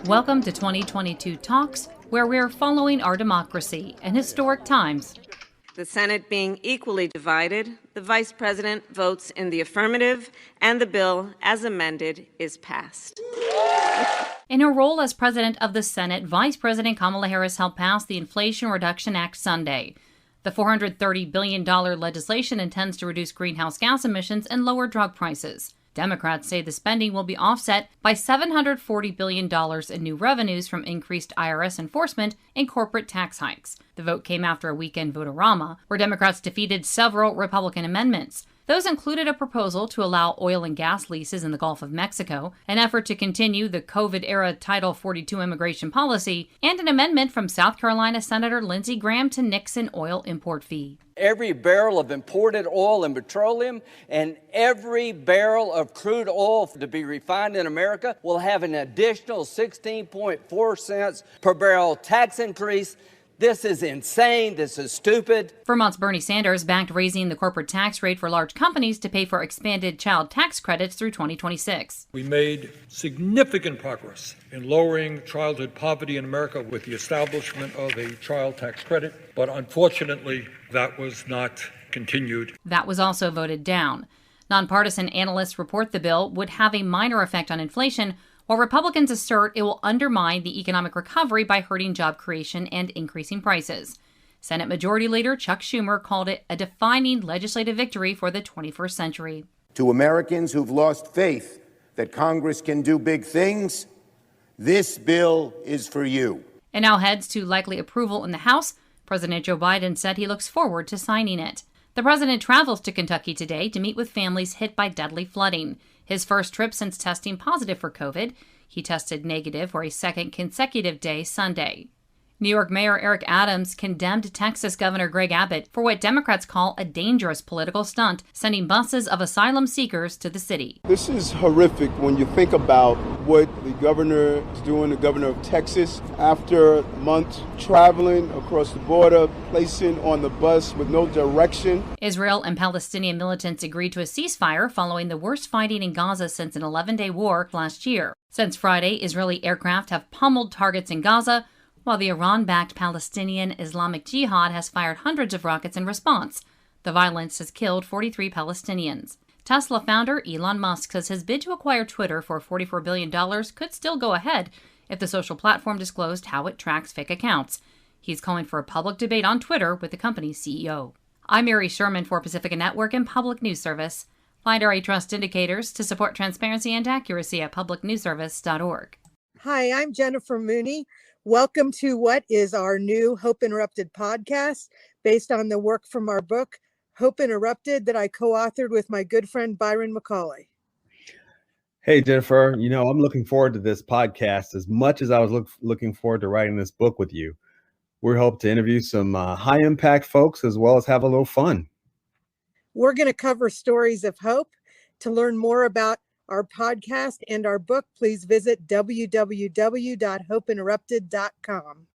Welcome to 2022 Talks, where we're following our democracy in historic times. The Senate being equally divided, the Vice President votes in the affirmative, and the bill, as amended, is passed. In her role as President of the Senate, Vice President Kamala Harris helped pass the Inflation Reduction Act Sunday. The $430 billion legislation intends to reduce greenhouse gas emissions and lower drug prices. Democrats say the spending will be offset by $740 billion in new revenues from increased IRS enforcement and corporate tax hikes. The vote came after a weekend vote-a-rama, where Democrats defeated several Republican amendments. Those included a proposal to allow oil and gas leases in the Gulf of Mexico, an effort to continue the COVID-era Title 42 immigration policy, and an amendment from South Carolina Senator Lindsey Graham to nix an oil import fee. Every barrel of imported oil and petroleum and every barrel of crude oil to be refined in America will have an additional 16.4 cents per barrel tax increase. This is insane. This is stupid. Vermont's Bernie Sanders backed raising the corporate tax rate for large companies to pay for expanded child tax credits through 2026. We made significant progress in lowering childhood poverty in America with the establishment of a child tax credit, but unfortunately, that was not continued. That was also voted down. Nonpartisan analysts report the bill would have a minor effect on inflation, while Republicans assert it will undermine the economic recovery by hurting job creation and increasing prices. Senate Majority Leader Chuck Schumer called it a defining legislative victory for the 21st century. To Americans who've lost faith that Congress can do big things, this bill is for you. And now heads to likely approval in the House. President Joe Biden said he looks forward to signing it. The president travels to Kentucky today to meet with families hit by deadly flooding. His first trip since testing positive for COVID. He tested negative for a second consecutive day Sunday. New York Mayor Eric Adams condemned Texas Governor Greg Abbott for what Democrats call a dangerous political stunt, sending buses of asylum seekers to the city. This is horrific when you think about what the governor is doing, the governor of Texas, after months traveling across the border, placing on the bus with no direction. Israel and Palestinian militants agreed to a ceasefire following the worst fighting in Gaza since an 11-day war last year. Since Friday, Israeli aircraft have pummeled targets in Gaza, while the Iran-backed Palestinian Islamic Jihad has fired hundreds of rockets in response. The violence has killed 43 Palestinians. Tesla founder Elon Musk says his bid to acquire Twitter for $44 billion could still go ahead if the social platform disclosed how it tracks fake accounts. He's calling for a public debate on Twitter with the company's CEO. I'm Mary Sherman for Pacifica Network and Public News Service. Find our trust indicators to support transparency and accuracy at publicnewsservice.org. Hi, I'm Jennifer Mooney. Welcome to what is our new Hope Interrupted podcast based on the work from our book, Hope Interrupted, that I co-authored with my good friend Byron McCauley. Hey, Jennifer, I'm looking forward to this podcast as much as I was looking forward to writing this book with you. We hope to interview some high impact folks as well as have a little fun. We're going to cover stories of hope. To learn more about our podcast and our book, please visit www.hopeinterrupted.com.